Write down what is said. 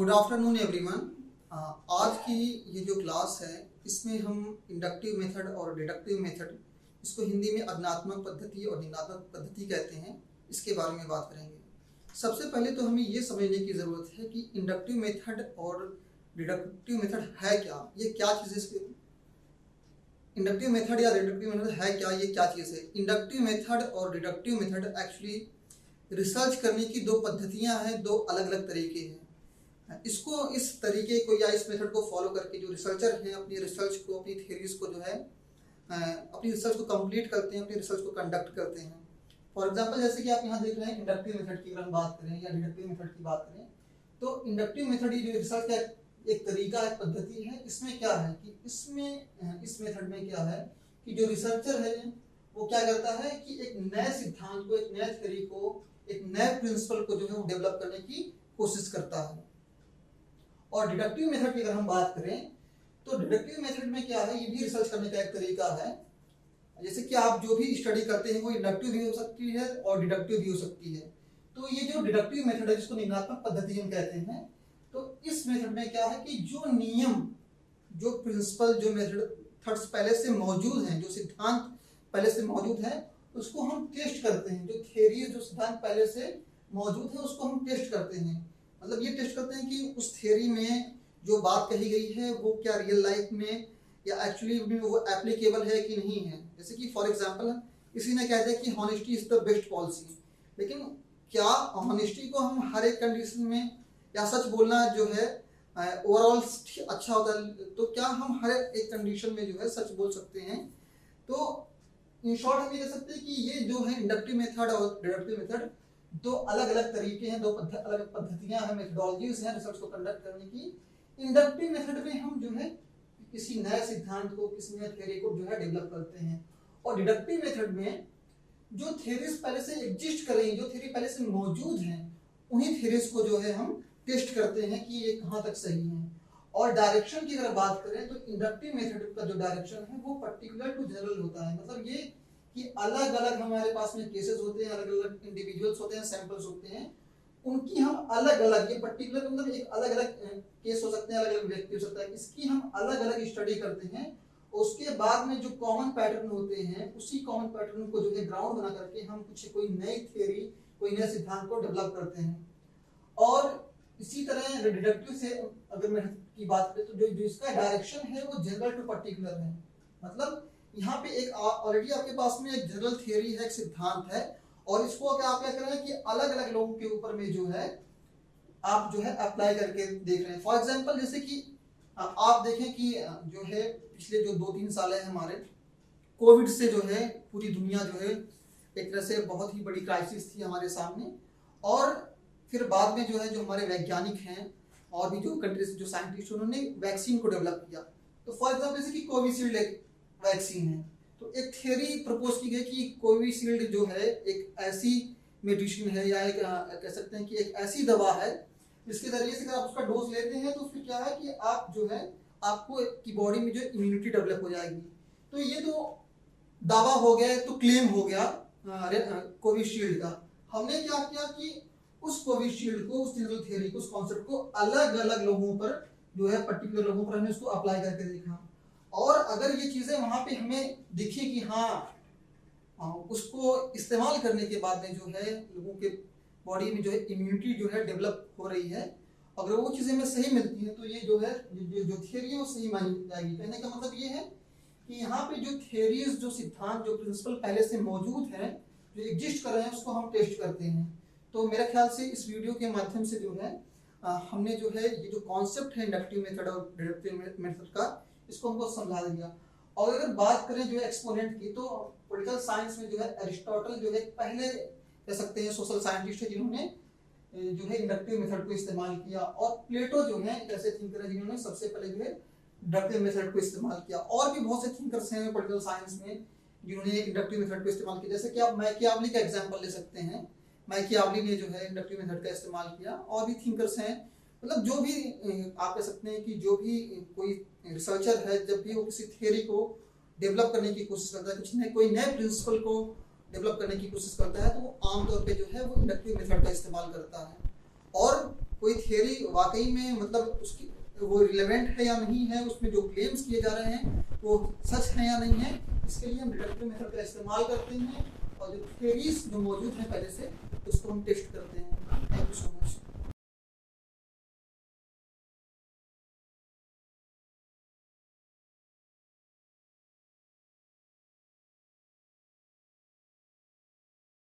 Good afternoon everyone. आज की ये जो क्लास है इसमें हम इंडक्टिव मेथड और डिडक्टिव मेथड, इसको हिंदी में अज्ञात्मक पद्धति और निम्नात्मक पद्धति कहते हैं, इसके बारे में बात करेंगे। सबसे पहले तो हमें ये समझने की ज़रूरत है कि इंडक्टिव मेथड और डिडक्टिव मेथड है क्या, ये क्या चीज़ है। इंडक्टिव मेथड या डिडक्टिव मेथड है क्या, ये क्या चीज़ है। इंडक्टिव मेथड और डिडक्टिव मेथड एक्चुअली रिसर्च करने की दो पद्धतियां हैं, दो अलग अलग तरीके हैं। इसको इस तरीके को या इस मेथड को फॉलो करके जो रिसर्चर हैं अपनी रिसर्च को, अपनी थ्योरीज को जो है अपनी रिसर्च को कंप्लीट करते हैं, अपनी रिसर्च को कंडक्ट करते हैं। फॉर एग्जांपल जैसे कि आप यहाँ देख रहे हैं इंडक्टिव मेथड की अगर हम बात करें या डिडक्टिव मेथड की बात करें, तो इंडक्टिव मेथड ये जो रिसर्च का एक तरीका है, पद्धति है। इसमें क्या है कि इस मेथड में क्या है कि जो रिसर्चर है वो क्या करता है कि एक नए सिद्धांत को, एक नए थ्योरी को, एक नए प्रिंसिपल को जो है वो डेवलप करने की कोशिश करता है। और डिडक्टिव मेथड की अगर हम बात करें तो डिडक्टिव मेथड में क्या है, ये भी रिसर्च करने का एक तरीका है। जैसे कि आप जो भी स्टडी करते हैं वो इंडक्टिव भी हो सकती है और डिडक्टिव भी हो सकती है। तो ये जो डिडक्टिव मेथड है जिसको निम्नात्मक पद्धति हम कहते हैं, तो इस मेथड में क्या है कि जो नियम, जो प्रिंसिपल, जो मेथड्स पहले से मौजूद हैं, जो सिद्धांत पहले से मौजूद है, उसको हम टेस्ट करते हैं। जो थ्योरी, जो सिद्धांत पहले से मौजूद है उसको हम टेस्ट करते हैं। मतलब ये टेस्ट करते हैं कि उस थ्योरी में जो बात कही गई है वो क्या रियल लाइफ में या एक्चुअली वो एप्लीकेबल है कि नहीं है। जैसे कि फॉर एग्जांपल किसी ने कह दिया कि honesty is the best policy, लेकिन क्या हॉनेस्टी को हम हर एक कंडीशन में या सच बोलना जो है ओवरऑल अच्छा होता है, तो क्या हम हर एक कंडीशन में जो है सच बोल सकते हैं। तो इन शॉर्ट हम ये कह सकते हैं कि ये जो है इंडक्टिव मेथड और डिडक्टिव मेथड दो अलग अलग तरीके हैं, दो अलग अलग पद्धतियां हैं, मेथडोलॉजीज हैं रिसर्च को कंडक्ट करने की। इंडक्टिव मेथड में हम जो है किसी नए सिद्धांत को, किसी नए थ्योरी को जो है डेवलप करते हैं। और डिडक्टिव मेथड में जो थ्योरीज पहले से एग्जिस्ट कर रही हैं, जो थ्योरी पहले से मौजूद हैं, उन्हीं थ्योरीज को जो है हम टेस्ट करते हैं कि ये कहाँ तक सही है। और डायरेक्शन की अगर बात करें तो इंडक्टिव मेथड का जो डायरेक्शन है वो पर्टिकुलर टू जनरल होता है। मतलब ये कि अलग अलग हमारे पास में केसेस होते हैं, अलग अलग इंडिविजुअल्स होते हैं, सैंपल्स होते हैं, उनकी हम अलग अलग, ये पर्टिकुलर मतलब एक अलग अलग केस हो सकते हैं, अलग अलग व्यक्ति हो सकता है, इसकी हम अलग अलग स्टडी करते हैं। उसके बाद में जो कॉमन पैटर्न होते हैं, उसी कॉमन पैटर्न को जो है ग्राउंड बना करके हम कोई नई थ्योरी, कोई नए सिद्धांत को डेवलप करते हैं। और इसी तरह डिडक्टिव से अगर मैं की बात करें तो जो इसका डायरेक्शन है वो जनरल टू पर्टिकुलर है। मतलब यहाँ पे एक ऑलरेडी आपके पास में एक जनरल थ्योरी है, एक सिद्धांत है, और इसको आप क्या कर रहे हैं कि अलग अलग लोगों के ऊपर में जो है आप जो है अप्लाई करके देख रहे हैं। फॉर एग्जांपल जैसे कि आप देखें कि जो है पिछले जो 2-3 साल है हमारे, कोविड से जो है पूरी दुनिया जो है एक तरह से बहुत ही बड़ी क्राइसिस थी हमारे सामने। और फिर बाद में जो है जो हमारे वैज्ञानिक हैं और भी जो कंट्रीज जो साइंटिस्ट, उन्होंने वैक्सीन को डेवलप किया। तो फॉर एग्जांपल जैसे कि कोविशील्ड एक वैक्सीन है, तो एक थ्योरी प्रपोज की गई कि कोविशील्ड जो है एक ऐसी मेडिसिन है या एक कह सकते हैं कि एक ऐसी दवा है जिसके जरिए से अगर आप उसका डोज लेते हैं तो फिर क्या है कि आप जो है आपको की बॉडी में जो इम्यूनिटी डेवलप हो जाएगी। तो ये तो दावा हो गया, तो क्लेम हो गया कोविशील्ड का। हमने क्या किया कि उस कोविशील्ड को, उस जनरल थ्योरी को, उस कॉन्सेप्ट को अलग अलग लोगों पर जो है पर्टिकुलर लोगों पर हमने उसको अप्लाई करके देखा। और अगर ये चीजें वहां पे हमें दिखी कि हाँ उसको इस्तेमाल करने के बाद में जो है लोगों के बॉडी में जो है इम्यूनिटी जो है डेवलप हो रही है, अगर वो चीजें हमें सही मिलती है तो ये जो है जो थ्योरी है वो सही मानी जाएगी। कहने का मतलब ये है कि यहाँ पे जो थ्योरीज, जो सिद्धांत, जो प्रिंसिपल पहले से मौजूद है, जो एग्जिस्ट कर रहे हैं, उसको हम टेस्ट करते हैं। तो मेरे ख्याल से इस वीडियो के माध्यम से जो है हमने जो है ये जो कॉन्सेप्ट है इंडक्टिव मेथड और डिडक्टिव मेथड का, इसको हमको समझा दिया। और अगर बात करें जो है एक्सपोनेंट की, तो पॉलिटिकल साइंस में जो है अरिस्टोटल जो है पहले कह सकते हैं सोशल साइंटिस्ट है जिन्होंने जो है इंडक्टिव मेथड को इस्तेमाल किया। और प्लेटो जो है एक ऐसे थिंकर है जिन्होंने सबसे पहले जो है इंडक्टिव मेथड को इस्तेमाल किया। और भी बहुत से थिंकर्स हैं पॉलिटिकल साइंस में जिन्होंने इंडक्टिव मेथड को इस्तेमाल किया। जैसे कि आप मैकियावली का एग्जाम्पल ले सकते हैं, मैकियावली ने जो है इंडक्टिव मेथड का इस्तेमाल किया। और भी थिंकर्स हैं, मतलब जो भी आप कह सकते हैं कि जो भी कोई रिसर्चर है, जब भी वो किसी थ्योरी को डेवलप करने की कोशिश करता है, कुछ कोई नए प्रिंसिपल को डेवलप करने की कोशिश करता है, तो वो आमतौर पे जो है वो इंडक्टिव मेथड का इस्तेमाल करता है। और कोई थियरी वाकई में मतलब उसकी वो रिलेवेंट है या नहीं है, उसमें जो क्लेम्स किए जा रहे हैं वो सच है या नहीं है, इसके लिए हम डिडक्टिव मेथड का इस्तेमाल करते हैं और जो थियरीज जो मौजूद हैं पहले से उसको हम टेस्ट करते हैं।